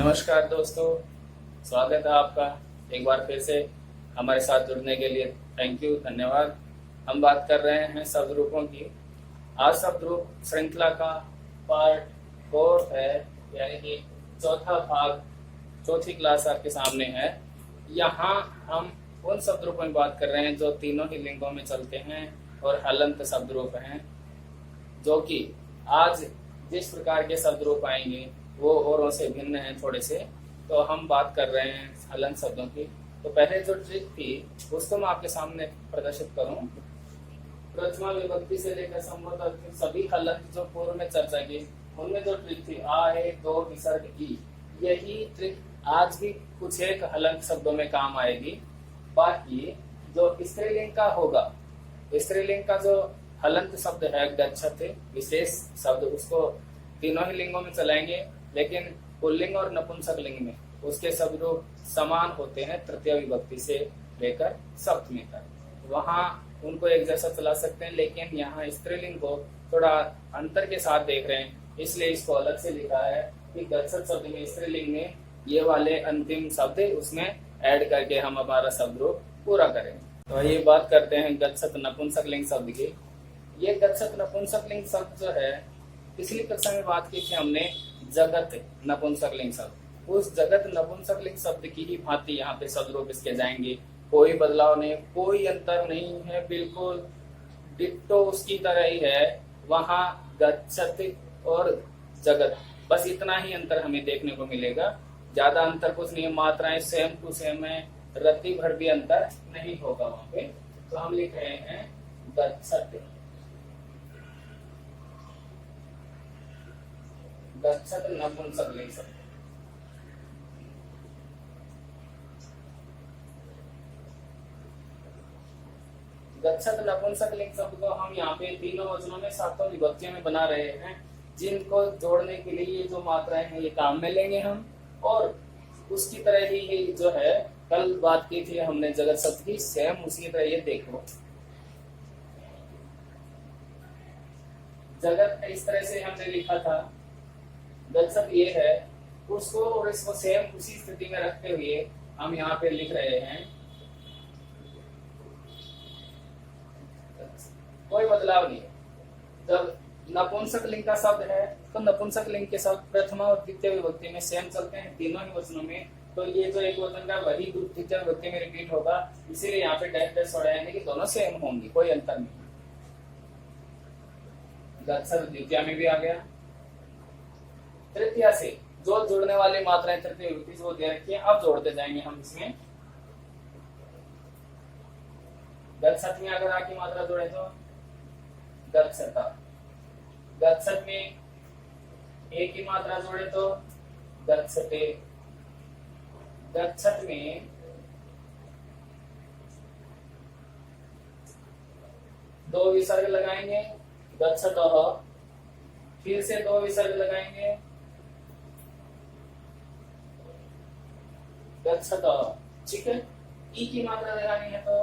नमस्कार दोस्तों, स्वागत है आपका एक बार फिर से हमारे साथ जुड़ने के लिए। थैंक यू, धन्यवाद। हम बात कर रहे हैं शब्द रूपों की। आज शब्द रूप श्रृंखला का पार्ट 4 है, यानी कि चौथा भाग, चौथी क्लास आपके सामने है। यहाँ हम उन शब्द रूपों में बात कर रहे हैं जो तीनों ही लिंगों में चलते हैं और हलंत शब्द रूप हैं, जो कि आज जिस प्रकार के शब्द रूप आएंगे वो औरों से भिन्न है थोड़े से। तो हम बात कर रहे हैं हलंत शब्दों की। तो पहले जो ट्रिक थी उसको मैं आपके सामने प्रदर्शित करूं। प्रथमा विभक्ति से लेकर संबोधन सभी हलंत जो पूर्व में चर्चा की, उनमें जो ट्रिक थी आ ए दो विसर्ग ई, यही ट्रिक आज भी कुछ एक हलंत शब्दों में काम आएगी। बाकी जो स्त्रीलिंग का होगा, स्त्रीलिंग का जो हलंत शब्द है गच्छति, विशेष शब्द, उसको तीनों ही लिंगों में चलाएंगे, लेकिन पुल्लिंग और नपुंसक लिंग में उसके शब्द रूप समान होते हैं तृतीय विभक्ति से लेकर सप्तमी तक। वहां उनको एक जैसा चला सकते हैं, लेकिन यहाँ स्त्रीलिंग को थोड़ा अंतर के साथ देख रहे हैं, इसलिए इसको अलग से लिखा है कि गच्छत शब्द में स्त्रीलिंग में ये वाले अंतिम शब्द उसमें ऐड करके हम हमारा शब्द रूप पूरा करेंगे। तो ये बात करते हैं गच्छत नपुंसक लिंग शब्द की। ये गच्छत नपुंसक लिंग शब्द जो है, पिछली कक्षा में बात की थी हमने जगत नपुंसक लिंग शब्द। उस जगत नपुंसक लिंग शब्द की ही भांति यहाँ पे शब्द रूप इसके जाएंगे। कोई बदलाव नहीं, कोई अंतर नहीं है, बिल्कुल डिट्टो उसकी तरह ही है। वहां गच्छत और जगत, बस इतना ही अंतर हमें देखने को मिलेगा। ज्यादा अंतर कुछ नहीं है, मात्राएं सेम टू सेम है, रत्ती भर भी अंतर नहीं होगा वहां पे। तो हम लिख रहे हैं गच्छत, गच्छत नपुंसक लिंग शब्द। गच्छत नपुंसक लिंग शब्द को हम यहाँ पे तीनों वचनों में सातों विभक्तियों में बना रहे हैं, जिनको जोड़ने के लिए ये जो मात्राएं हैं ये काम में लेंगे हम। और उसकी तरह ही ये जो है, कल बात की थी हमने जगत शब्द की, सेम उसी तरह ये देखो। जगत इस तरह से हमने लिखा था, गच्छत ये है, उसको और इसको सेम उसी स्थिति में रखते हुए हम यहाँ पे लिख रहे हैं। कोई बदलाव नहीं है। जब नपुंसक लिंग का शब्द है तो नपुंसक लिंग के शब्द प्रथमा और द्वितीय विभक्ति में सेम चलते हैं तीनों ही वचनों में। तो ये जो एक वचन का वही द्वितीय विभक्ति में रिपीट होगा, इसीलिए यहाँ पे डैश डैश हो रहे हैं कि दोनों सेम होंगी, कोई अंतर नहीं। गच्छत द्वितीय में भी आ गया। तृतीया से जो जुड़ने वाली मात्राएं तृतीय विभक्ति वो दे रखी है, अब जोड़ते जाएंगे हम इसमें। गच्छत में अगर आकी मात्रा जोड़े तो गच्छता, गच्छत में एक ही मात्रा जोड़े तो गच्छते, गच्छत में दो विसर्ग लगाएंगे गच्छतः, फिर से दो विसर्ग लगाएंगे गच्छतः। ठीक है, ई की मात्रा लगानी है तो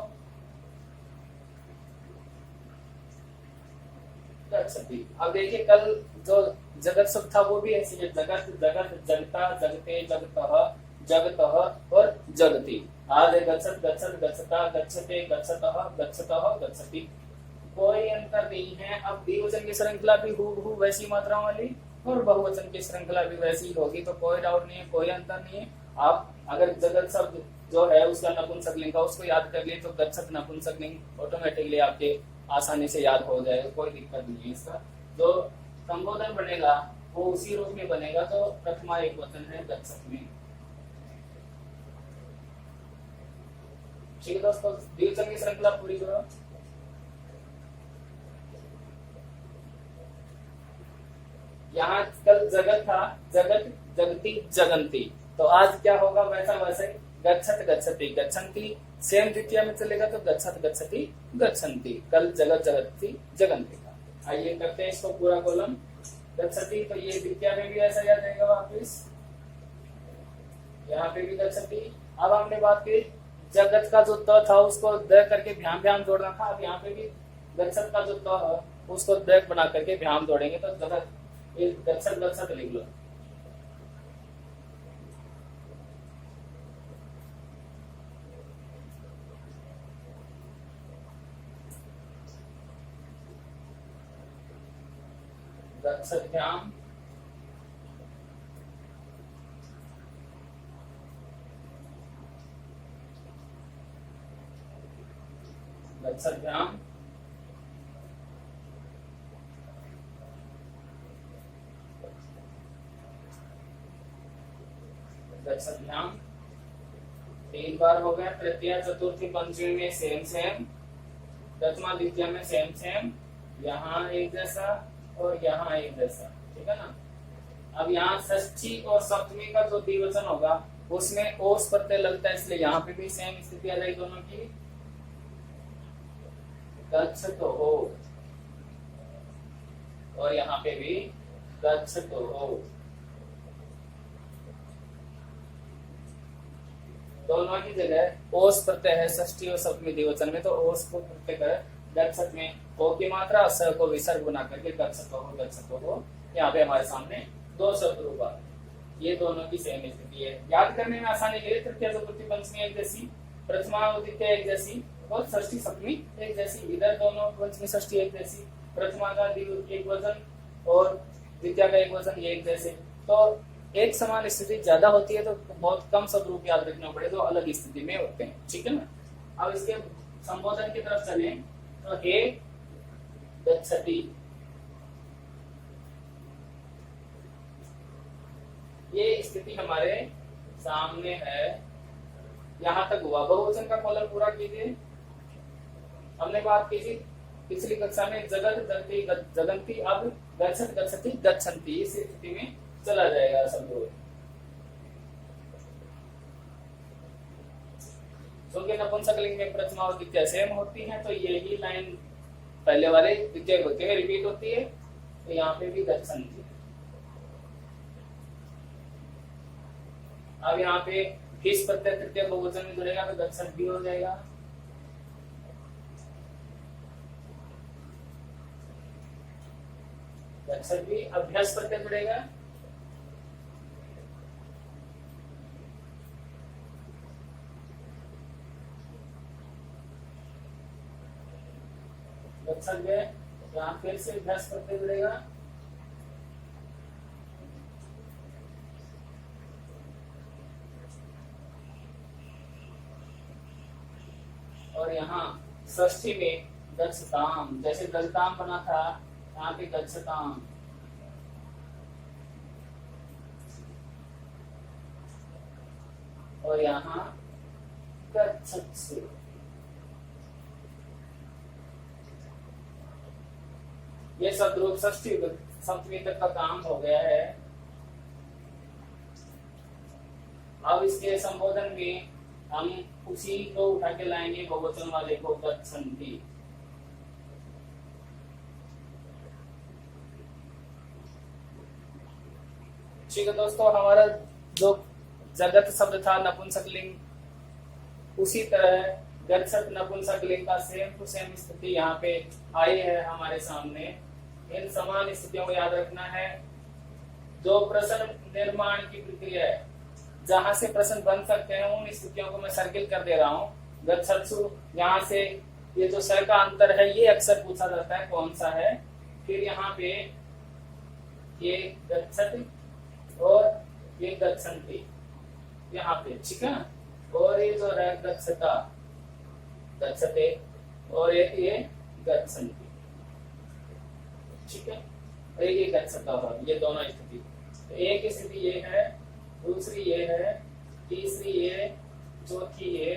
गच्छति। अब देखिए कल जो जगत शब्द था वो भी ऐसे है, जगत जगत जगता जगते जगतः जगतः और जगति। आज है गच्छत गच्छत गच्छता गच्छते गच्छतः गच्छतः गच्छति, कोई अंतर नहीं है। अब द्विवचन की श्रृंखला भी हूबहू वैसी मात्राओं वाली और बहुवचन की श्रृंखला भी वैसी होगी, तो कोई डाउट नहीं है, कोई अंतर नहीं है। आप अगर जगत शब्द जो है उसका नपुंसक लिंग का उसको याद कर लिए तो गच्छत नपुंसक लिंग ऑटोमेटिकली आपके आसानी से याद हो जाएगा, कोई दिक्कत नहीं है। इसका जो संबोधन बनेगा वो उसी रूप में बनेगा। तो प्रथमा एक वचन है गच्छत में। ठीक है दोस्तों, द्विवचन की श्रृंखला पूरी करो। यहाँ कल जगत था, जगत जगती जगंती, तो आज क्या होगा वैसा वैसे गच्छत गच्छति गच्छन्ति, सेम द्वितीय में चलेगा तो गच्छत गच्छति गच्छन्ति। कल जगत जगती जगंती था। आइए करते हैं इसको पूरा कॉलम। गच्छति तो ये द्वितीय में भी ऐसा याद रहेगा वापिस, यहाँ पे भी गच्छति। अब हमने बात की जगत का जो त था उसको द करके भ्याम भ्याम जोड़ना था। अब यहाँ पे भी गच्छत का जो त है उसको द बना करके भ्याम जोड़ेंगे तो जगत गच्छत गच्छत लिख लो। गच्छत्याम गच्छत्याम गच्छत्याम 3 बार हो गया। तृतीया चतुर्थी पंचमी में सेम सेम, दसवां द्वितीय में सेम सेम, यहाँ एक जैसा और यहाँ एक जैसा, ठीक है ना। अब यहाँ षष्ठी और सप्तमी का जो द्विवचन होगा उसमें ओस प्रत्यय लगता है, इसलिए यहाँ पे भी सेम स्थिति आ जाएगी दोनों की। गच्छतो हो, और यहाँ पे भी गच्छतो हो, दोनों की जगह ओस प्रत्यय है षष्ठी और सप्तमी द्विवचन में, तो ओस को प्रत्यय कर गच्छत में ओ की मात्रा स को विसर्ग बना करके गच्छतो हो। यहाँ पे हमारे सामने 2 शब्द रूप आ, ये दोनों की सेम स्थिति है। याद करने में आसानी के लिए तृतीय चतुर्थी पंचमी एक जैसी, प्रथमा और द्वितीय एक जैसी, और षष्ठी सप्तमी एक जैसी। इधर दोनों पंचमी षष्ठी एक जैसी, प्रथमा का एक वचन और द्वितीय का एक वचन एक जैसे। तो एक समान स्थिति ज्यादा होती है तो बहुत कम शब्द रूप याद रखना पड़े, तो अलग स्थिति में होते हैं, ठीक है ना। अब इसके संबोधन की तरफ चले तो हे गच्छति, ये स्थिति हमारे सामने है। यहां तक हुआ। बहुवचन का कॉलम पूरा कीजिए। हमने बात की थी पिछली कक्षा में जगत जगती जगंती, अब गच्छत गच्छति गच्छन्ति, इस स्थिति में चला जाएगा शब्द। क्योंकि नपुंसकलिंग में प्रथमा और द्वितीय सेम होती है, तो यही लाइन पहले वाले द्वितीय होते हुए रिपीट होती है, तो यहाँ पे भी गच्छन्ति। अब यहाँ पे किस प्रत्यय तृतीय बहुवचन में जुड़ेगा तो गच्छत भी हो जाएगा। गच्छत भी अभ्यास प्रत्यय जुड़ेगा, गच्छत गए, यहाँ फिर से अभ्यास प्रत्यय जुड़ेगा, और यहाँ षष्ठी में गच्छताम, जैसे गलताम बना था यहाँ पे गच्छताम। और यहाँ गच्छत्सु। ये सब रूप षष्ठी सप्तमी तक का काम हो गया है। अब इसके संबोधन में हम उसी को उठा के लाएंगे, बहुवचन वाले को गच्छन्ति। ठीक है दोस्तों, हमारा जो जगत शब्द था नपुंसकलिंग, उसी तरह गच्छत नपुंसकलिंग का सेम टू सेम स्थिति यहाँ पे आई है हमारे सामने। इन समान स्थितियों को याद रखना है। जो प्रश्न निर्माण की प्रक्रिया है, जहां से प्रश्न बन सकते हैं, उन स्थितियों को मैं सर्किल कर दे रहा हूँ। गच्छत्सु, यहाँ से ये जो सर का अंतर है ये अक्सर पूछा जाता है कौन सा है। फिर यहाँ पे ये गच्छति और ये गच्छन्ति यहाँ पे, ठीक है। और ये जो है गच्छता गच्छते और ये गच्छन्ति, ठीक है। और ये गच्छता है, ये दोनों स्थिति। तो एक स्थिति ये है, दूसरी ये है, तीसरी ये, चौथी ये,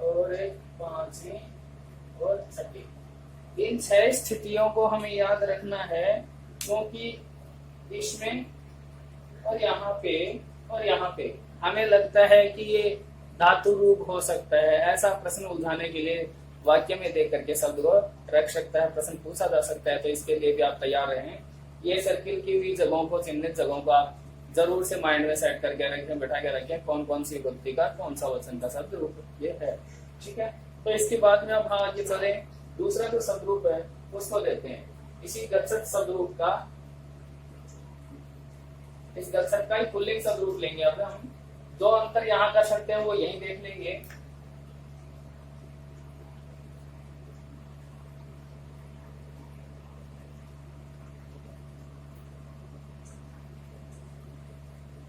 और एक पांचवी और छठी। इन 6 स्थितियों को हमें याद रखना है, क्योंकि इसमें और यहाँ पे हमें लगता है कि ये धातु रूप हो सकता है। ऐसा प्रश्न उलझाने के लिए वाक्य में देख करके शब्द को रख सकता है, प्रश्न पूछा जा सकता है। तो इसके लिए भी आप तैयार रहें। ये सर्किल की हुई जगहों को, चिन्हित जगहों को आप जरूर से माइंड में सेट करके रखें, बैठा के रखें, कौन कौन सी विभक्ति का कौन सा वचन का शब्द रूप ये है, ठीक है। तो इसके बाद में अब आगे चले, दूसरा जो शब्द रूप है उसको लेते हैं। इसी गच्छत शब्द रूप का, इस गच्छत का ही पुल्लिंग शब्द रूप लेंगे। अब हम जो अंतर यहाँ कर सकते हैं वो यही देख लेंगे।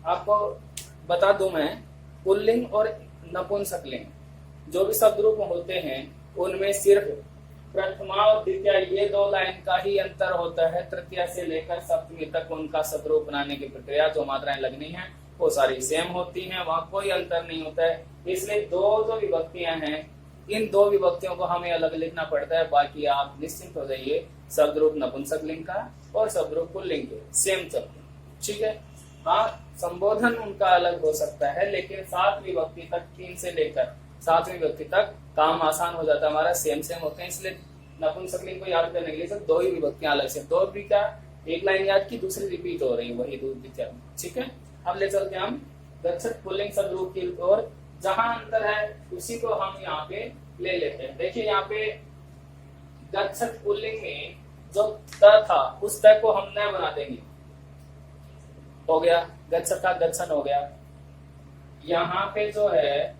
आपको बता दूं मैं, पुल्लिंग और नपुंसकलिंग जो भी शब्द रूप होते हैं उनमें सिर्फ प्रथमा और द्वितीया ये दो लाइन का ही अंतर होता है। तृतीया से लेकर सप्तमी तक उनका शब्द रूप बनाने की प्रक्रिया, जो मात्राएं लगनी है वो सारी सेम होती हैं, वहां कोई अंतर नहीं होता है। इसलिए दो जो विभक्तियां हैं, इन दो विभक्तियों को हमें अलग लिखना पड़ता है। बाकी आप निश्चिंत हो जाइए, शब्द रूप नपुंसकलिंग का और शब्द रूप पुल्लिंग के सेम चलते, ठीक है। हाँ, संबोधन उनका अलग हो सकता है, लेकिन 7 विभक्ति तक, 3 से लेकर 7वीं विभक्ति तक काम आसान हो जाता है हमारा, सेम होते हैं। इसलिए नपुंसकलिंग को याद करने के लिए सिर्फ 2 ही विभक्तियां अलग से, 2 भी क्या, एक लाइन याद की, दूसरी रिपीट हो रही है, वही द्वितीया, ठीक है। अब ले चलते हैं हम गच्छत पुल्लिंग शब्द रूप की ओर। जहां अंतर है उसी को हम यहाँ पे ले लेते हैं। देखिए यहाँ पे गच्छत पुल्लिंग में जो त था उस त को हम न बना देंगे, हो गया गच्छत का गच्छन हो गया। यहाँ पे जो है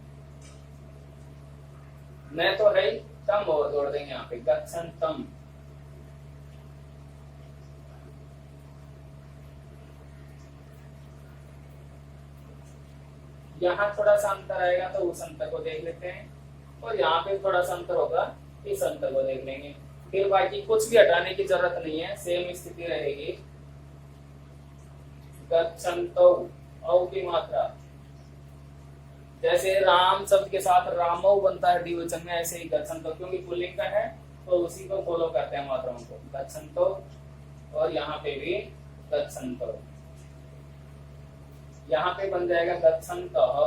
न तो है, तम और जोड़ देंगे यहाँ पे, गच्छन तम। यहाँ थोड़ा सा अंतर आएगा तो उस अंतर को देख लेते हैं, और यहाँ पे थोड़ा सा अंतर होगा, इस अंतर को देख लेंगे। फिर बाकी कुछ भी हटाने की जरूरत नहीं है, सेम स्थिति रहेगी। गच्छन्तो, औ की मात्रा, जैसे राम शब्द के साथ रामो बनता है द्विवचन में, ऐसे ही गच्छन्तो क्योंकि पुल्लिंग का है तो उसी को फॉलो करते हैं मात्राओं को, गच्छन्तो। और यहाँ पे भी गच्छन्तो, यहाँ पे बन जाएगा गच्छन्तः।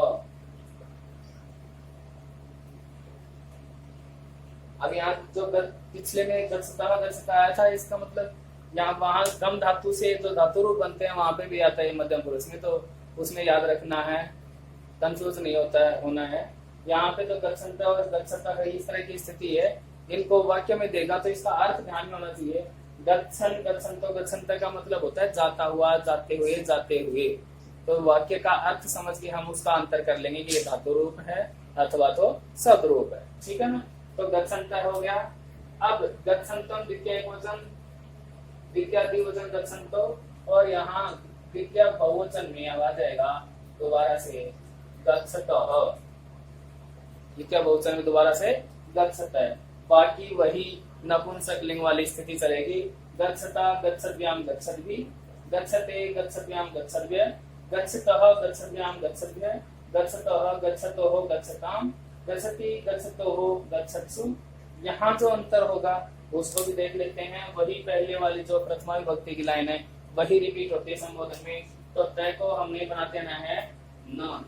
अब यहाँ जो पिछले में गच्छता गच्छता आया था, इसका मतलब यहाँ वहां गम धातु से जो धातु रूप बनते हैं वहां पे भी आता है मध्यम पुरुष में, तो उसमें याद रखना है, कंफ्यूज नहीं होना है। यहाँ पे तो गच्छन्ता और गच्छता का इस तरह की स्थिति है, इनको वाक्य में देगा तो इसका अर्थ ध्यान में होना चाहिए। गच्छन, गच्छन्तो, गच्छन्ता का मतलब होता है जाता हुआ, जाते हुए, जाते हुए। तो वाक्य का अर्थ समझ के हम उसका अंतर कर लेंगे कि ये धातु रूप है अथवा तो शब्द रूप है, ठीक है ना। तो गच्छन्ता हो गया। अब गच्छन्तम द्वितीय एकवचन, द्वितीय द्विवचन गच्छन्तो, और यहाँ द्वितीय बहुवचन में आ जाएगा दोबारा से गच्छतः, द्वितीय बहुवचन में दोबारा से गच्छतः। बाकी वही नपुंसकलिंग वाली स्थिति चलेगी, गच्छता गच्छद्भ्याम गच्छद्भि, गच्छते गच्छद्भ्याम गच्छद्भ्य, गच्छतः गच्छद्भ्याम गच्छद्भ्य, गच्छतः गच्छतोः गच्छताम, गच्छति गच्छतोः गच्छत्सु। यहाँ जो अंतर होगा उसको भी देख लेते हैं। वही पहले वाली जो प्रथमा विभक्ति की लाइन है वही रिपीट होती है संबोधन में, तो तय को हमने बनाते ना है न।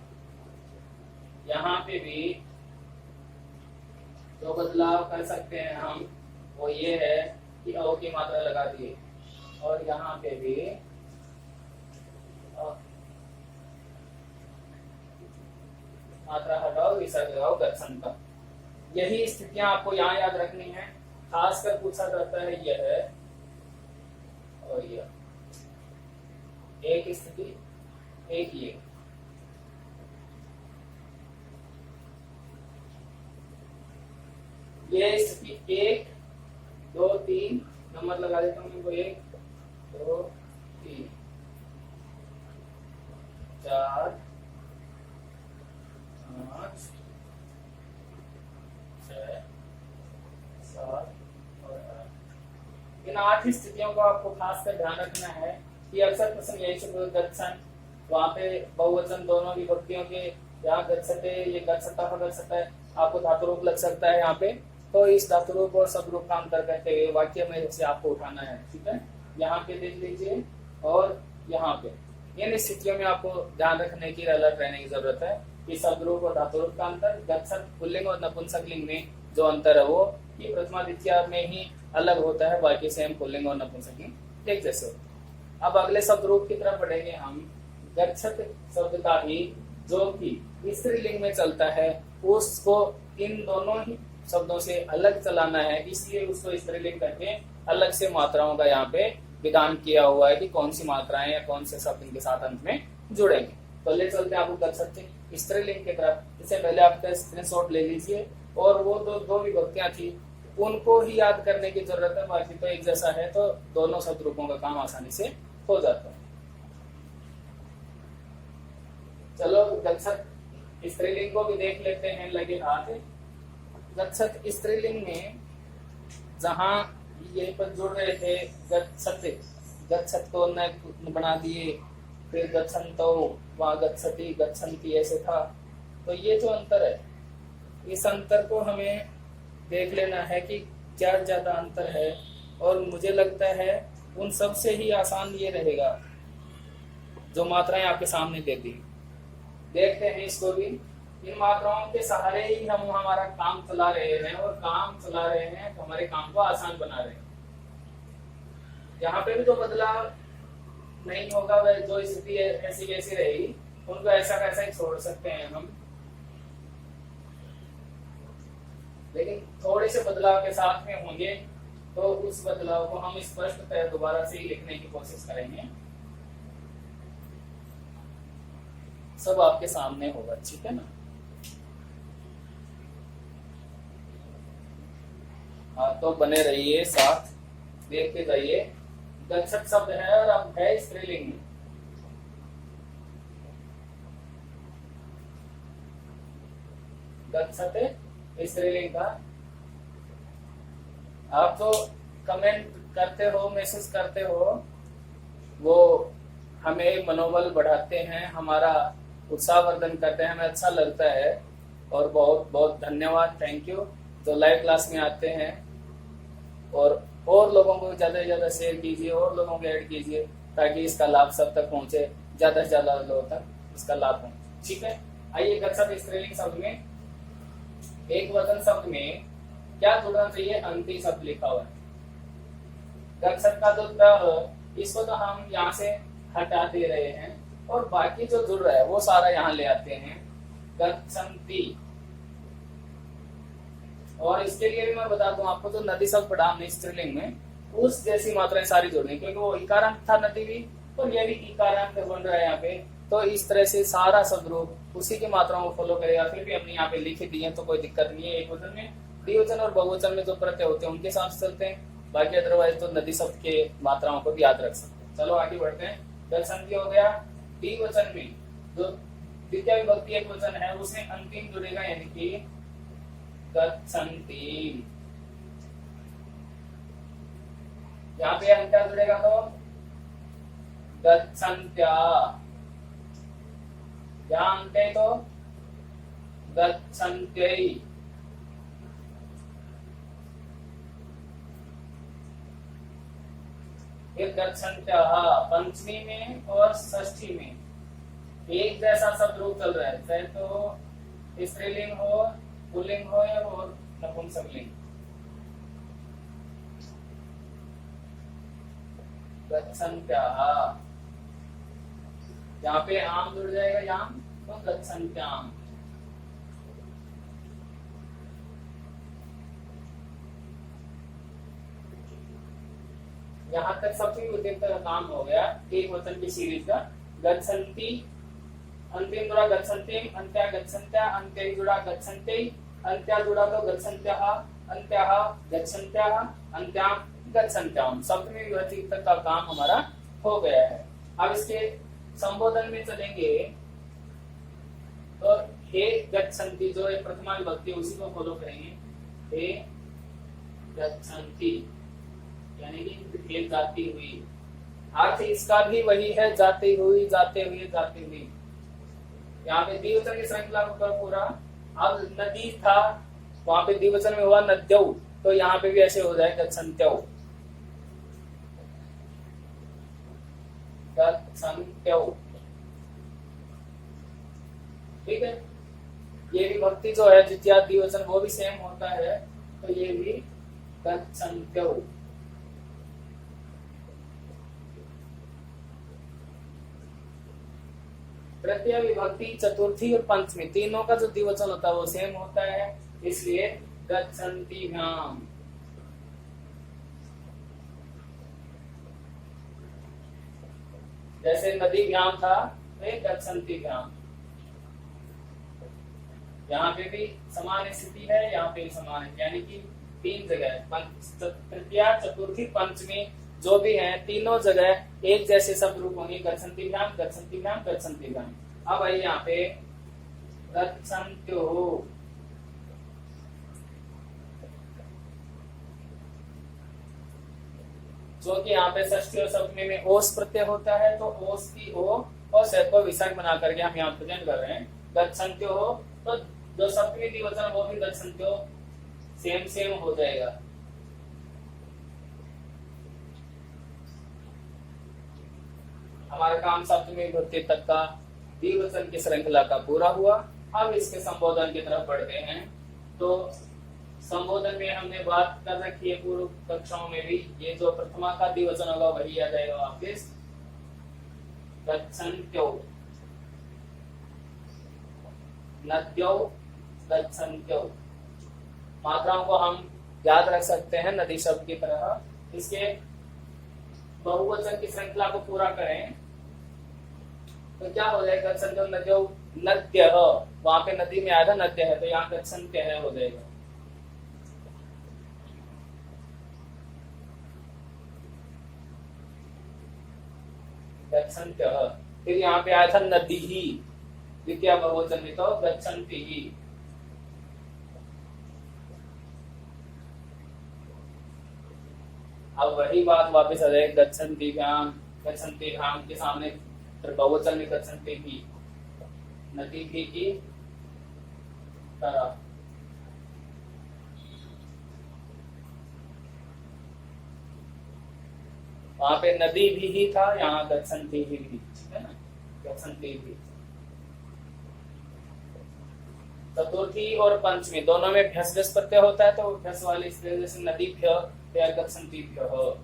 यहाँ पे भी जो बदलाव कर सकते हैं हम वो ये है कि औ की मात्रा लगा दिए, और यहाँ पे भी मात्रा हटाओ, विसर्ग लगाओ गच्छन्ता। यही स्थितियां आपको यहाँ याद रखनी है, खासकर पूछा जाता है यह और यह, एक स्थिति एक ये स्थिति 1 2 3 नंबर लगा देता हूँ इनको, 1 2 3 4 5 6 7 और 8। इन 8 स्थितियों को आपको खासकर ध्यान रखना है कि अक्सर प्रश्न यही से गच्छन, वहां पे बहुवचन दोनों विभक्तियों के, यहाँ गच्छते, ये गच्छता गच्छता है, आपको धातु रूप लग सकता है यहाँ पे, तो इस धातु रूप और शब्द रूप का अंतर करते हुए वाक्य में से आपको उठाना है, ठीक है। यहाँ पे देख लीजिए और यहाँ पे, इन स्थितियों में आपको ध्यान रखने की, अलर्ट रहने की जरूरत है कि शब्द रूप और धातु रूप का अंतर, गच्छत पुल्लिंग और नपुंसकलिंग में जो अंतर है वो ये प्रथमा द्वितीय में ही अलग होता है, बाकी सेम पुल्लिंग और नपुंसकलिंग एक जैसे होते हैं। अब अगले शब्द रूप की तरफ बढ़ेंगे हम। गच्छत शब्द का भी जो कि स्त्रीलिंग में चलता है उसको इन दोनों ही शब्दों से अलग चलाना है, इसलिए उसको स्त्रीलिंग करके अलग से मात्राओं का यहाँ पे विधान किया हुआ है कि कौन सी मात्राएं या कौन से शब्द इनके साथ अंत में जुड़ेंगे। तो ले चलते हैं आपको गच्छत स्त्रीलिंग की तरफ। इससे पहले आपका स्क्रीनशॉट ले लीजिए, और वो दो विभक्तियां थी उनको ही याद करने की जरूरत है, बाकी तो एक जैसा है, तो दोनों शब्द रूपों का काम आसानी से हो जाता है। गच्छत स्त्रीलिंग को भी देख लेते हैं, लगे हाथ। गच्छत स्त्रीलिंग में जहां ये पर जुड़ रहे थे गच्छत, गच्छत को न बना दिए, फिर गच्छन्तो, वहां गच्छति गच्छन्ति ऐसे था। तो ये जो अंतर है, इस अंतर को हमें देख लेना है कि क्या ज्यादा अंतर है। और मुझे लगता है उन सब से ही आसान ये रहेगा जो मात्राएं आपके सामने दे दी। देखते हैं इसको भी। इन मात्राओं के सहारे ही हम हमारा काम चला रहे हैं, और काम चला रहे हैं तो हमारे काम को आसान बना रहे हैं। यहाँ पे भी जो बदलाव नहीं होगा, वह जो स्थिति ऐसी वैसी रहेगी, उनको ऐसा कैसा ही छोड़ सकते हैं हम, लेकिन थोड़े से बदलाव के साथ में होंगे तो उस बदलाव को हम स्पष्टतः दोबारा से ही लिखने की कोशिश करेंगे। सब आपके सामने होगा, ठीक है ना। हाँ, तो बने रहिए साथ, देखते जाइए। गच्छत शब्द है और अब है स्त्रीलिंग में। गच्छत स्त्रीलिंग का आप जो कमेंट करते हो, मैसेज करते हो, वो हमें मनोबल बढ़ाते हैं, हमारा उत्साहवर्धन करते हैं, हमें अच्छा लगता है। और बहुत बहुत धन्यवाद, थैंक यू जो लाइव क्लास में आते हैं। और लोगों को ज्यादा से ज्यादा शेयर कीजिए, और लोगों को ऐड कीजिए, ताकि इसका लाभ सब तक पहुंचे, ज्यादा से ज्यादा लोगों तक इसका लाभ पहुंचे, ठीक है। आइए, गच्छत स्त्रीलिंग शब्द में, एक वचन शब्द में क्या जुड़ना चाहिए? अंति शब्द लिखा हुआ है। गच्छत का जो द, इसको तो हम यहाँ से हटा दे रहे हैं, और बाकी जो जुड़ रहा है वो सारा यहाँ ले आते हैं, गच्छन्ति। और इसके लिए भी मैं बता दूं आपको, तो नदी शब्द पढ़ा हमने स्त्रीलिंग में, उस जैसी मात्राएं सारी जोड़नी, क्योंकि वो इकारांत था नदी भी, और ये भी इकारांत बन रहा है यहाँ पे। तो इस तरह से सारा शब्द रूप उसी की मात्राओं को फॉलो करेगा। फिर भी हमने यहाँ पे लिख दी है तो कोई दिक्कत नहीं है। एक वचन में, द्विवचन और बहुवचन में जो प्रत्यय होते हैं उनके साथ चलते हैं, बाकी अदरवाइज तो नदी शब्द के मात्राओं को भी याद रख सकते हैं। चलो आगे बढ़ते हैं। गच्छन्ति हो गया। द्विवचन में जो द्वितीय विभक्ति एक वचन है, उसमें अंतिम जुड़ेगा, यानी कि गच्छन्ति। यहाँ पे अंत्या जुड़ेगा तो गच्छन्त्या, यहाँ अंत्य तो गच्छन्त्यै। फिर गच्छन्त्याः पंचमी में और षष्ठी में एक जैसा शब्द रूप चल रहा है, चाहे तो स्त्रीलिंग हो, पुल्लिंग हो या और नपुंसकलिंग। गच्छन्त्याः, यहाँ पे आम जुड़ जाएगा, याम तो गच्छन्त्याम। यहाँ तक सप्तमी विभक्ति का काम हो गया एक वचन की सीरीज का। गच्छन्ति, अंतिम जुड़ा गच्छन्तिम, अंत्या गच्छन्त्या, अंत्य जुड़ा गच्छन्त्यै, अंत्या जुड़ा तो गच्छन्त्याः, अंत्याः गच्छन्त्याः, अंत्याम गच्छन्त्याम। सप्तमी विभक्ति तक का काम हमारा हो गया है। अब इसके संबोधन में चलेंगे तो हे गच्छन्ति जो एक प्रथमा विभक्ति उसी को फॉलो करेंगे। हे गच्छन्ति यानी कि हे जाती हुई, अर्थ इसका भी वही है, जाती हुई, जाते हुए, जाती हुई। यहाँ पे द्विवचन की श्रृंखला को पूरा। अब नदी था, वहां पे द्विवचन में हुआ नद्यौ, तो यहाँ पे भी ऐसे हो जाए गच्छन्त्यौ, गच्छन्त्यौ। ठीक है, ये विभक्ति जो है द्वितीय द्विवचन वो भी सेम होता है, तो ये भी गच्छन्त्यौ। तृतीय विभक्ति, चतुर्थी और पंचमी तीनों का जो द्विवचन होता है वो सेम होता है, इसलिए गच्छन्तिभ्याम। जैसे नदीभ्याम था, गच्छन्तिभ्याम। यहाँ पे भी समान स्थिति है, यहाँ पे भी समान है, यानी कि तीन जगह तृतीय, चतुर्थी, पंचमी जो भी है तीनों जगह एक जैसे शब्द रूप होंगे, गच्छन्तिभ्याम, गच्छन्तिभ्याम, गच्छन्तिभ्याम। अब आइए यहाँ पे गच्छन्त्युः। जो कि यहाँ पे षष्ठी और सप्तमी में ओस प्रत्यय होता है, तो ओस की ओ और से को विसर्ग बना करके हम यहाँ प्रेजेंट कर रहे हैं गच्छन्त्युः। तो जो सप्तमी द्विवचन वो भी गच्छन्त्युः सेम हो जाएगा। हमारा काम सप्तमी विभक्ति तक का द्विवचन की श्रृंखला का पूरा हुआ। अब इसके संबोधन की तरफ बढ़ते हैं। तो संबोधन में हमने बात कर रखी है पूर्व कक्षाओं में भी, ये जो प्रथमा का द्विवचन होगा वही आ जाएगा वापिस गच्छन्त्यो, नद्यो, गच्छन्त्यो। मात्राओं को हम याद रख सकते हैं नदी शब्द की तरह। इसके बहुवचन की श्रृंखला को पूरा करें तो क्या हो जाएगा? गच्छन्त्यो नद्यो, नद्य, वहां पे नदी में आया था नद्य है, तो यहाँ गच्छन्त्य है हो जाएगा। गच्छन्त्य। फिर यहाँ पे आया था नदी ही, द्वितीय बहुवचन में, तो गच्छन्ति ही। अब वही बात वापस आ जाएगी गच्छन्तिभ्याम, गच्छन्तिभ्याम के सामने फिर बहुवचन में गच्छन्ति ही, नदी भी की तरह। वहां पे नदी भी ही था, यहाँ गच्छन्ति ही भी, है ना, गच्छन्ति भी। चतुर्थी और पंचमी दोनों में भ्यस प्रत्यय होता है, तो भ्यस वाली स्त्री जैसे नदी भ्य, गच्छन्ति भ्य।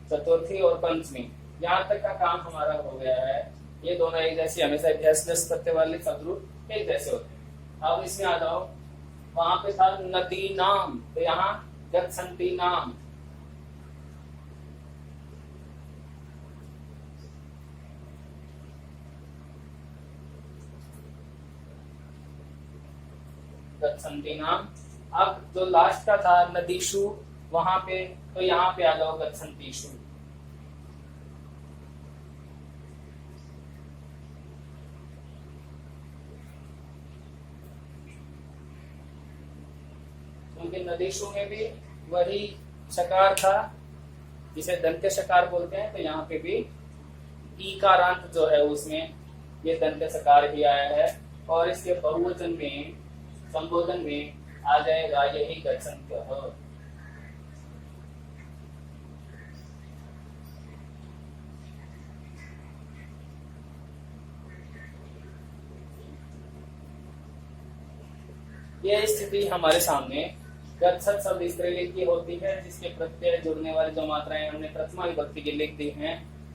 चतुर्थी और पंचमी, यहाँ तक का काम हमारा हो गया है। ये दोनों एक जैसे, हमेशा भ्यस प्रत्यय वाले शब्द एक जैसे होते हैं। अब इसमें आ जाओ, वहां पे था नदी नाम, तो यहाँ गच्छन्ति नाम। गच्छन्ति नाम। अब जो लास्ट का था नदीशु, वहां पे, तो यहाँ पे आ जाओ गच्छन्तीषु। क्योंकि नदीशु में भी वही शकार था जिसे दंत्य शकार बोलते हैं, तो यहाँ पे भी ईकारांत जो है उसमें ये दंत्य शकार ही आया है, और इसके बहुवचन में संबोधन में आ जाएगा यही गच्छन्त्यः। यह स्थिति हमारे सामने गच्छत शब्द स्त्रीलिंग की होती है, जिसके प्रत्यय जुड़ने वाली जो मात्राएं हमने प्रथमा विभक्ति की लिख दी हैं।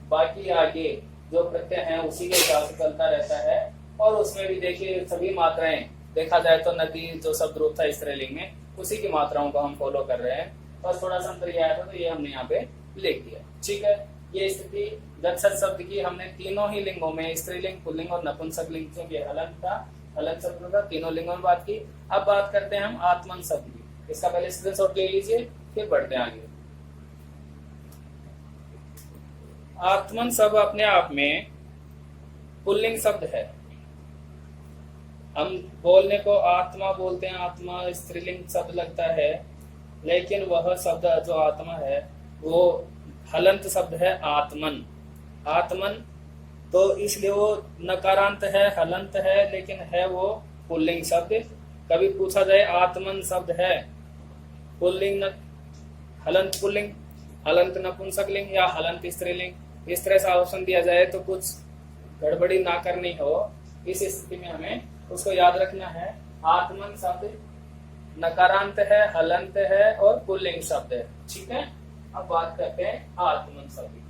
बाकी आगे जो प्रत्यय हैं उसी के हिसाब से चलता रहता है। और उसमें भी देखिए सभी मात्राएं, देखा जाए तो नदी जो शब्द रूप था स्त्रीलिंग में, उसी की मात्राओं को हम फॉलो कर रहे हैं। और थोड़ा सा अंतर आया था, तो ये हमने यहाँ पे लिख दिया। ठीक है, ये स्थिति गच्छत शब्द की हमने तीनों ही लिंगों में, स्त्रीलिंग, पुल्लिंग और नपुंसक लिंग, क्योंकि हलन था, हलन शब्द का तीनों लिंगों में बात की। अब बात करते हैं हम आत्मन शब्द की। इसका पहले स्क्रीनशॉट ले लीजिए, फिर बढ़ते हैं आगे। आत्मन शब्द अपने आप में पुल्लिंग शब्द है। हम बोलने को आत्मा बोलते हैं, आत्मा स्त्रीलिंग शब्द लगता है, लेकिन वह शब्द जो आत्मा है वो हलंत शब्द है, आत्मन। आत्मन तो इसलिए वो नकारांत है, हलंत है, लेकिन है वो पुल्लिंग शब्द। कभी पूछा जाए आत्मन शब्द है पुल्लिंग, हलंत पुल्लिंग, हलंत नपुंसकलिंग या हलंत स्त्रीलिंग, इस तरह से ऑप्शन दिया जाए तो कुछ गड़बड़ी ना करनी हो, इस स्थिति में हमें उसको याद रखना है। आत्मन शब्द नकारांत है, हलंत है और पुल्लिंग शब्द है। ठीक है, अब बात करते हैं आत्मन शब्द।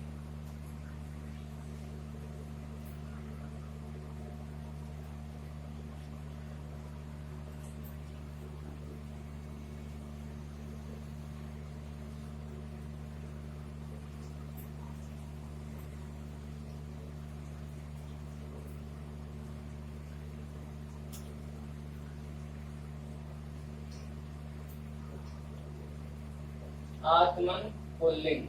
आत्मन पुल्लिंग।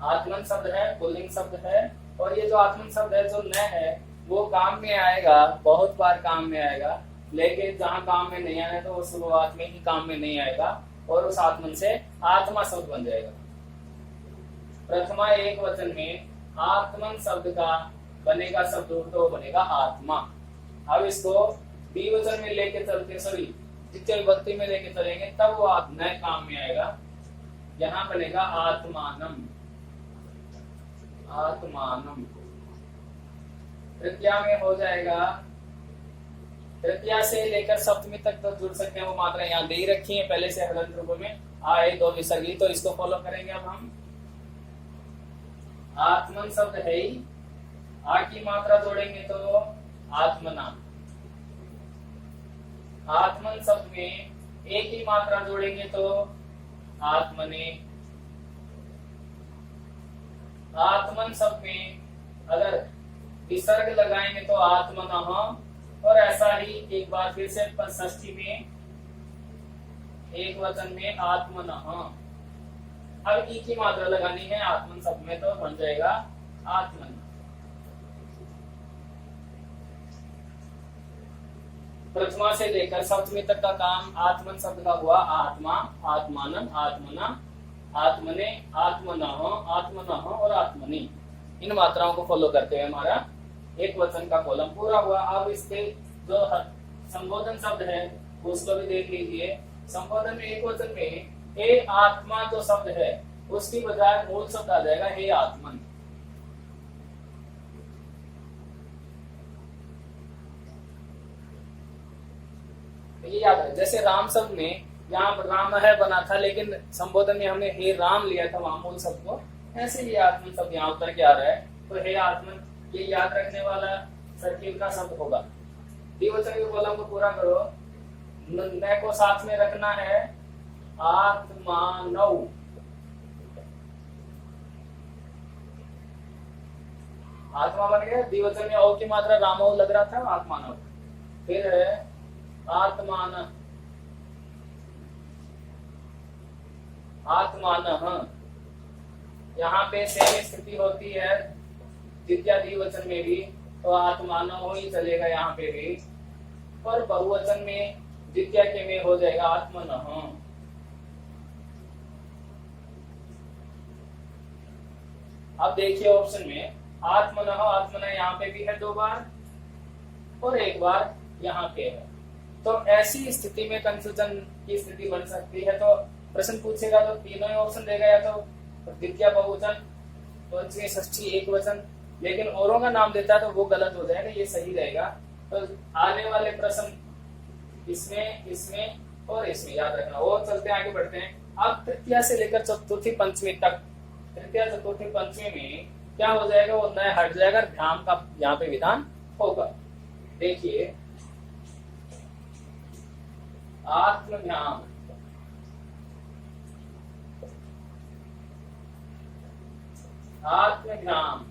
आत्मन शब्द है, पुल्लिंग शब्द है, और ये जो आत्मन शब्द है जो न है वो काम में आएगा, बहुत बार काम में आएगा, लेकिन जहां काम में नहीं आना तो वो शुरुआत में ही काम में नहीं आएगा और उस आत्मन से आत्मा शब्द बन जाएगा। प्रथमा एक वचन में आत्मन शब्द का बनेगा शब्द रूप, तो बनेगा आत्मा। अब इसको द्विवचन में लेके चलते, सॉरी द्वितीय विभक्ति में लेके चलेंगे तब वो नए काम में आएगा। यहाँ बनेगा आत्मानम, आत्मानम। तृतीया में हो जाएगा, तृतीया से लेकर सप्तमी तक तो जुड़ सकते हैं, वो मात्रा यहाँ दे ही रखी है पहले से हलंत रूप में, आए दो विसर्गी, तो इसको फॉलो करेंगे। अब हम आत्मन शब्द है ही, आ की मात्रा जोड़ेंगे तो आत्मना। आत्मन शब्द में एक ही मात्रा जोड़ेंगे तो आत्मने। आत्मन शब्द में अगर विसर्ग लगाएंगे तो आत्मनः, और ऐसा ही एक बार फिर से षष्ठी में एक वचन में आत्मनः। अब ई की मात्रा लगानी है आत्मन शब्द में तो बन जाएगा आत्मन। प्रथमा से लेकर सप्तमी तक का काम आत्मन शब्द का हुआ। आत्मा, आत्मानम, आत्मना, आत्मने, आत्मनः, आत्मनः और आत्मनि। इन मात्राओं को फॉलो करते हुए हमारा एक वचन का कॉलम पूरा हुआ। अब इसके जो संबोधन शब्द है उसको भी देख लीजिए। संबोधन में एक वचन में हे आत्मा जो शब्द है उसकी बजाय मूल शब्द आ जाएगा हे आत्मन। ये याद है, जैसे राम शब्द में यहाँ राम है बना था, लेकिन संबोधन में हमने हे राम लिया था वहां मूल शब्द को, ऐसे ही आत्मन शब्द यहाँ उतर के आ रहा है, तो हे आत्मन ये याद रखने वाला सर्किल का शब्द होगा। द्विवचन के कॉलम को पूरा करो, न को साथ में रखना है, आत्मानव। आत्मा बन गया, द्विवचन में औ की मात्रा रामो लग रहा था, आत्मानव। फिर है आत्मान, आत्मानः। यहाँ पे सेम स्थिति होती है द्वितीय द्विवचन में भी, तो आत्मानः ही चलेगा यहाँ पे भी, पर बहुवचन में द्वितीय के में हो जाएगा आत्मनः। अब देखिए ऑप्शन में आत्मनः, आत्मनः यहाँ पे भी है 2 बार और 1 बार यहाँ पे है, तो ऐसी स्थिति में कंफ्यूजन की स्थिति बन सकती है। तो प्रश्न पूछेगा तो तीनों ही ऑप्शन देगा, या तो द्वितीय बहुवचन, पंचमी षष्ठी एक वचन, लेकिन औरों का नाम देता है तो वो गलत हो जाएगा, ये सही रहेगा। तो आने वाले प्रश्न इसमें, इसमें और इसमें याद रखना। और चलते आगे बढ़ते हैं। अब तृतीया से लेकर चतुर्थी पंचमी तक, तृतीया चतुर्थी पंचमी में क्या हो जाएगा, वो नया हट जाएगा, ध्यान का यहाँ पे विधान होगा। देखिए आत्मध्यान, आत्मध्यान,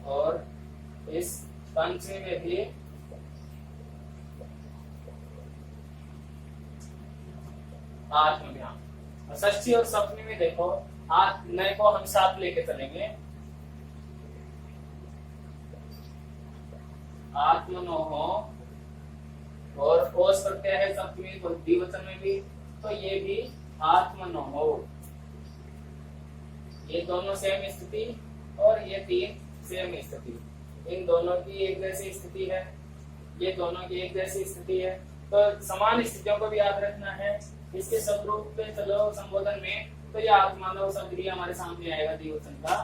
और इस पंचमी में भी आत्मध्यान। षष्ठी और सप्तमी में देखो नए को हम साथ लेके चलेंगे, आत्मनोह, और ओस प्रत्यय है सप्तमी तो द्विवचन में भी, तो ये भी आत्मनोह। ये दोनों सेम स्थिति और ये 3 सेम स्थिति, इन दोनों की एक जैसी स्थिति है, ये दोनों की एक जैसी स्थिति है, तो समान स्थितियों को भी याद रखना है। इसके शब्दरूप पे चलो संबोधन में, तो ये आत्मानव शब्द भी हमारे सामने आएगा द्विवचन का।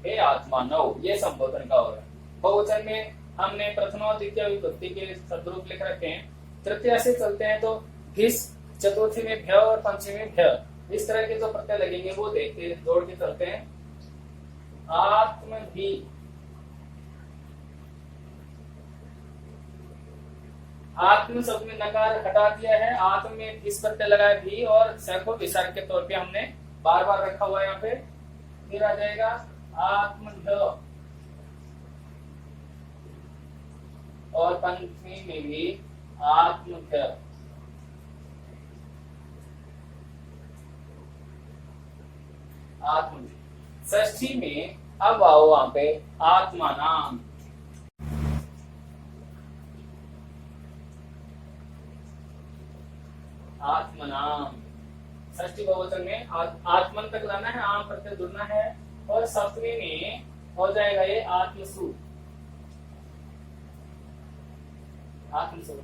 हे आत्मानव, ये संबोधन का होगा। बहुवचन में हमने प्रथम और द्वितीय विभक्ति के शब्दरूप लिख रखे हैं। तृतीय से चलते हैं तो भिस, चतुर्थी में भ्य और पंचमी में भ्य, इस तरह के जो प्रत्यय लगेंगे वो देखते जोड़ के चलते हैं। आत्म भी, आत्म शब्द में नकार हटा दिया है, आत्म में इस प्रत्यय लगाया भी, और स को विसर्ग के तौर पे हमने बार बार रखा हुआ है यहाँ पे। फिर आ जाएगा आत्मध, और पंचमी में भी आत्मध। आत्म। षष्ठी में अब आओ वहां पे आत्मानाम। आत्मनाम षष्ठी बहुवचन में आत्मन तक लाना है, आम प्रत्यय जुड़ना है, और सप्तमी में हो जाएगा ये आत्मसु। आत्मसु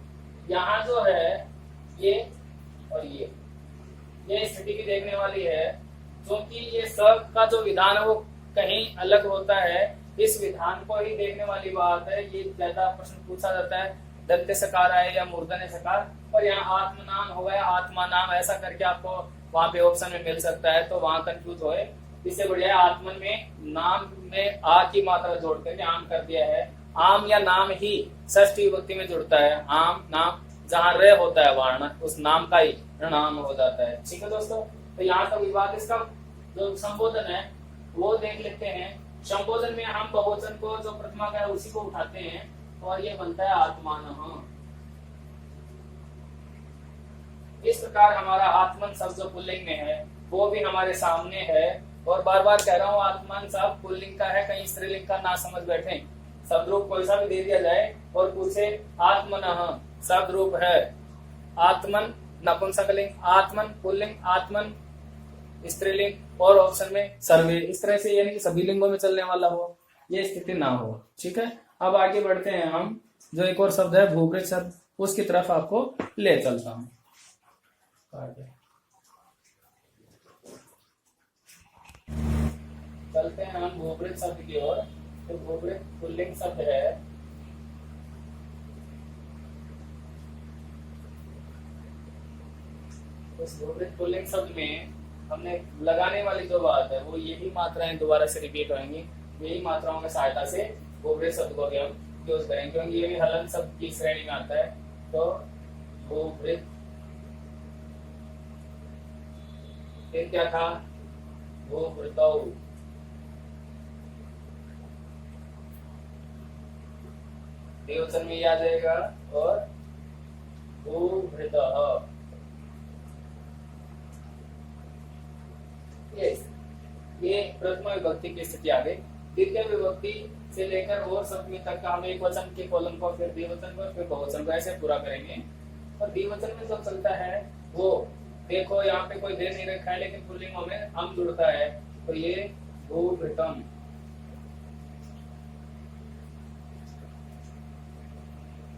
यहाँ जो है ये और ये स्थिति की देखने वाली है, क्योंकि ये सब का जो विधान है वो कहीं अलग होता है। इस विधान को ही देखने वाली बात है। ये ज्यादा प्रश्न पूछा जाता है, दंते सकार आए या मूर्धन्य सकार, और यहाँ आत्मनाम हो गया आत्मा नाम, ऐसा करके आपको वहां पे ऑप्शन में मिल सकता है, तो वहां कंफ्यूज होए। इससे बढ़िया आत्मन में नाम में आ की मात्रा जोड़ करके आम कर दिया है। आम या नाम ही षष्ठी विभक्ति में जुड़ता है। आम नाम जहाँ रे होता है वर्ण, उस नाम का ही नाम हो जाता है। ठीक है दोस्तों, तो यहाँ तक विवाद। इसका जो संबोधन है वो देख लेते हैं। संबोधन में हम बहुवचन को जो प्रथमा का है उसी को उठाते हैं, और ये बनता है आत्मान। इस प्रकार हमारा आत्मन शब्द जो पुल्लिंग में है वो भी हमारे सामने है, और बार बार कह रहा हूँ आत्मन शब्द पुल्लिंग का है, कहीं स्त्रीलिंग का ना समझ बैठे। शब्द रूप कोई सा भी दे दिया जाए और पूछे आत्मन शब्द रूप है, आत्मन नपुंसकलिंग, आत्मन पुल्लिंग, आत्मन स्त्रीलिंग, और ऑप्शन में सर्वे, इस तरह से, यानी कि सभी लिंगों में चलने वाला हो, ये स्थिति ना हो। ठीक है, अब आगे बढ़ते हैं हम। जो एक और शब्द है भूभृत शब्द, उसकी तरफ आपको ले चलता हूं। चलते हैं हम भूभृत शब्द की ओर। तो भूभृत पुल्लिंग शब्द है। उस भूभृत पुल्लिंग शब्द में हमने लगाने वाली जो बात है वो यही मात्राएं दोबारा से रिपीट होंगी। यही मात्राओं की सहायता से भूभृत शब्द को भी हम यूज करेंगे, क्योंकि ये भी हलन शब्द की श्रेणी में आता है। तो भूभृत, फिर क्या था, भूभृतौ, द्विवचन में आ जाएगा, और भूभृतः। ये प्रथमा विभक्ति की स्थिति आ गई। द्वितीय विभक्ति से लेकर और सप्तमी तक का हम एक वचन के कॉलम को, फिर द्विवचन को, फिर बहुवचन को ऐसे पूरा करेंगे। और द्विवचन में जो चलता है वो देखो, यहाँ पे कोई दे नहीं रखा है, लेकिन पुल्लिंगों में हम जुड़ता है, तो ये भूभृतम।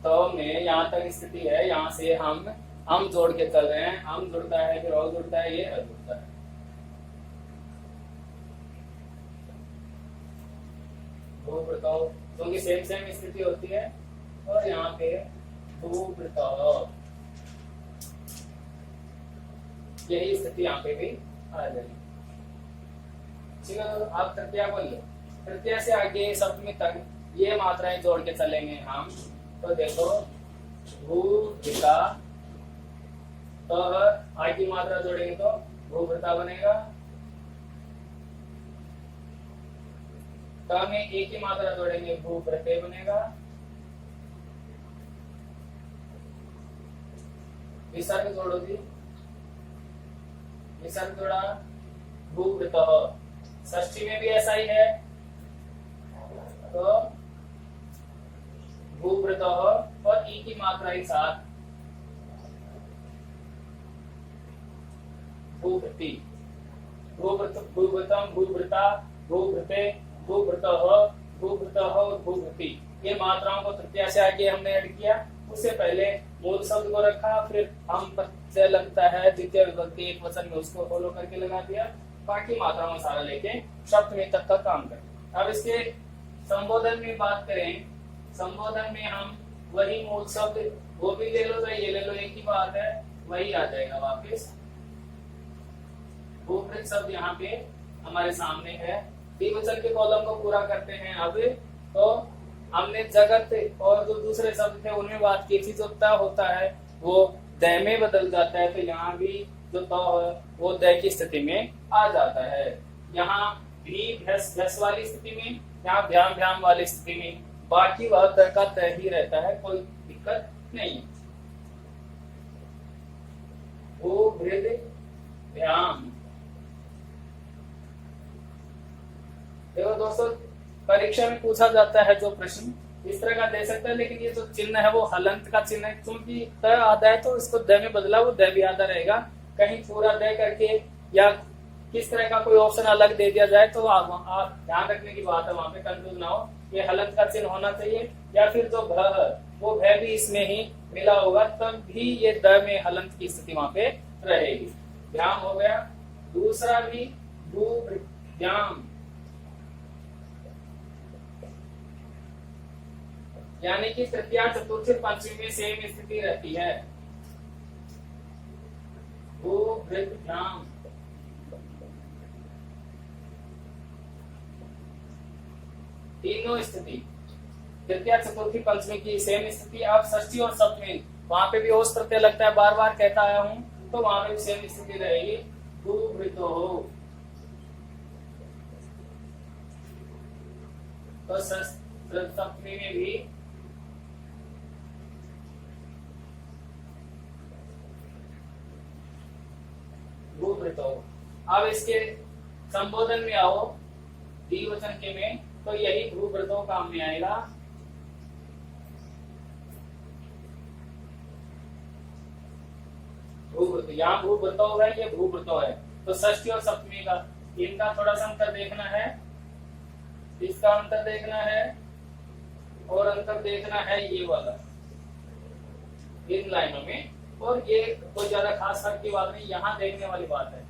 तो में यहाँ तक स्थिति है, यहाँ से हम जोड़ के चल रहे हैं। हम जुड़ता है, फिर और जुड़ता है, ये जुड़ता है। भूभृतौ, क्योंकि सेम स्थिति होती है, और यहाँ पे भूभृतौ, यही स्थिति यहाँ पे भी आ जाएगी। ठीक है, तो आप तृतीया को लो। तृतीया से आगे सप्तमी तक ये मात्राएं जोड़ के चलेंगे हम। तो देखो, भूभृता, तो आ की मात्रा जोड़ेंगे तो भूभृता बनेगा। क में एक की मात्रा जोड़ेंगे भूभृते बनेगा। विसर्ग जोड़ो जी, विसर्ग जोड़ा भूभृतः। षष्ठी में भी ऐसा ही है, तो भूभृतः और ई की मात्रा एक साथ भूभृति, भूभृतम, भूभृता, भूभृते, भूभृतः, भूभृतः और भूभृति, ये मात्राओं को तृतीया से आगे हमने ऐड किया। उससे पहले मूल शब्द को रखा, फिर हम प्रत्यय लगता है द्वितीय विभक्ति एक वचन में, उसको फॉलो करके लगा दिया। बाकी मात्राओं सारा लेके सप्तमी तक का काम करें। अब इसके संबोधन में बात करें। संबोधन में हम वही मूल शब्द, वो भी ले लो तो ये ले लो, एक ही बात है, वही आ जाएगा वापिस। भूभृत शब्द यहाँ पे हमारे सामने है। द्विवचन के कॉलम को पूरा करते हैं। अब तो हमने जगत और जो दूसरे शब्द थे उनमें बात की थी। जो त होता है वो द में बदल जाता है, तो यहाँ भी जो त है वो द की स्थिति में आ जाता है। यहाँ भी भ्यस भ्यस वाली स्थिति में, यहाँ भ्याम भ्याम वाली स्थिति में, बाकी वह तय का तय ही रहता है, कोई दिक्कत नहीं। भू भृद भ्याम। देखो दोस्तों, परीक्षा में पूछा जाता है जो प्रश्न इस तरह का दे सकता है, लेकिन ये जो चिन्ह है वो हलंत का चिन्ह है, क्योंकि त आधा है तो इसको द में बदला, वो द भी आधा रहेगा। कहीं पूरा द करके या किस तरह का कोई ऑप्शन अलग दे दिया जाए तो आप ध्यान रखने की बात है, वहां पे कंफ्यूज ना हो। ये हलंत का चिन्ह होना चाहिए, या फिर जो भ है वो भ भी इसमें ही मिला होगा, तब भी ये द में हलंत की स्थिति वहां पे रहेगी। भ्याम हो गया। दूसरा भी भू भ्याम, यानी कि तृतीया चतुर्थी पंचमी में सेम स्थिति रहती है। भू भृद भ्याम। तीनों स्थिति तृतीया चतुर्थी पंचमी की सेम स्थिति। अब षष्ठी और सप्तमी वहां पे भी ओस प्रत्यय लगता है, बार बार कहता आया हूं, तो वहां पे भी सेम स्थिति रहेगी। भू भृतो हो, तो सप्तमी में भी भूभृतो। अब इसके संबोधन में आओ, द्विवचन के में, तो यही भूभृतो काम में आएगा। भूभृत, यहाँ भूभृतो है, ये भूभृतो है, तो षष्ठी और सप्तमी का इनका थोड़ा सा अंतर देखना है, इसका अंतर देखना है, और अंतर देखना है ये वाला इन लाइनों में। और ये कोई ज्यादा खास फर्क की बात नहीं, यहाँ देखने वाली बात है।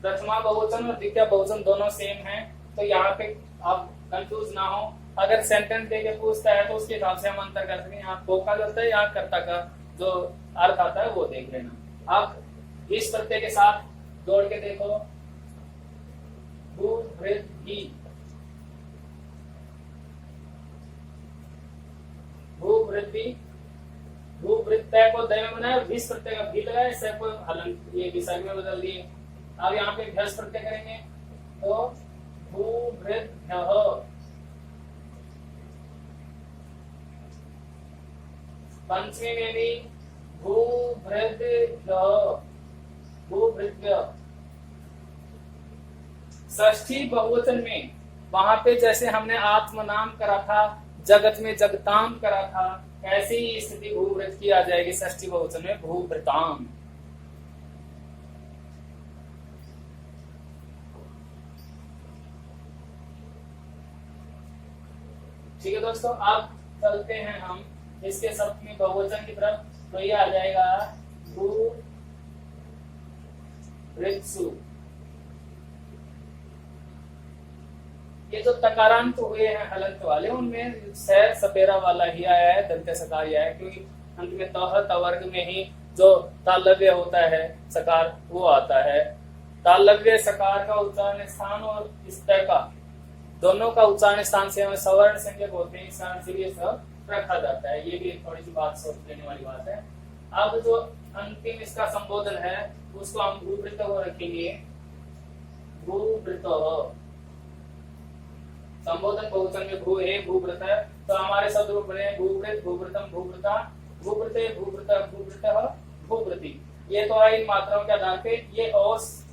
प्रथमा बहुवचन और द्वितीय बहुवचन दोनों सेम है, तो यहाँ पे आप कंफ्यूज ना हो। अगर सेंटेंस देके पूछता है तो उसके हिसाब से हम अंतर कर सकते हैं। यहाँ कोका करता है, यहाँ कर्ता का जो अर्थ आता है वो देख लेना। आप इस प्रत्यय के साथ जोड़ के देखो, भू भृद भी, भू वृद्धि, भू वृत्तय को दय में बनाया, विस प्रत्यय का भी लगाया, स को हलंत ये विसर्ग में बदल दिए। अब यहाँ पे भ्यस प्रत्यय करेंगे तो भू वृद्ध। पंचमी में भी भू वृद्ध, भू वृद्ध। षष्ठी बहुवचन में वहां पे जैसे हमने आत्म नाम करा था, जगत में जगताम करा था, ऐसी ही स्थिति भूवृत की आ जाएगी षष्ठी बहुवचन में, भूवृताम। ठीक है दोस्तों, अब चलते हैं हम इसके सप्तमी बहुवचन की तरफ, तो ये आ जाएगा भूवृत्सु। ये जो तकारांत हुए हैं हलंत वाले, उनमें सैर सपेरा वाला ही आया है, दंत्य सकार आया है, क्योंकि अंत में तह तवर्ग में ही जो तालव्य होता है सकार वो आता है। तालव्य सकार का उच्चारण स्थान और स्तर का दोनों का उच्चारण स्थान से हमें सवर्ण संज्ञक होते हैं, इस कारण से ये सब रखा जाता है। ये भी थोड़ी सी बात सोच लेने वाली बात है। अब जो अंतिम इसका संबोधन है उसको हम भूवृत्त रखेंगे, भूवृत्त। संबोधन बहुवचन में भू है, भूवृत है, तो हमारे शब्द रूप बने भूवृत, भूवृतम, भूवृता, भूवृते, भूवृत, भूवृत, भूवृति। ये तो है इन मात्राओं के आधार पे। ये ओस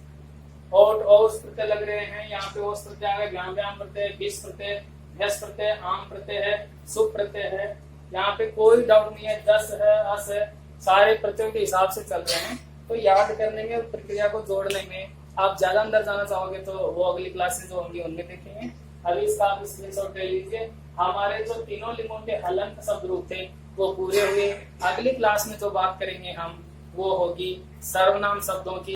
और ओस प्रत्यय लग रहे हैं, यहाँ पे ओस प्रत्यय आ गए, व्याम व्याम प्रत्यय, विस प्रत्यय, भ्यस प्रत्यय, आम प्रत्यय है, सुप प्रत्यय है। यहाँ पे कोई डाउट नहीं है, दस है, अस है, सारे प्रत्ययों के हिसाब से चल रहे हैं। तो याद करने में और प्रक्रिया को जोड़ने में आप ज्यादा अंदर जाना चाहोगे तो वो अगली क्लासेस जो होंगी उनमें देखेंगे। अभी इसका आप स्क्रीनशॉट ले लीजिए। हमारे जो तीनों लिंगों के हलंत शब्द रूप थे वो पूरे हुए। अगली क्लास में जो बात करेंगे हम वो होगी सर्वनाम शब्दों की।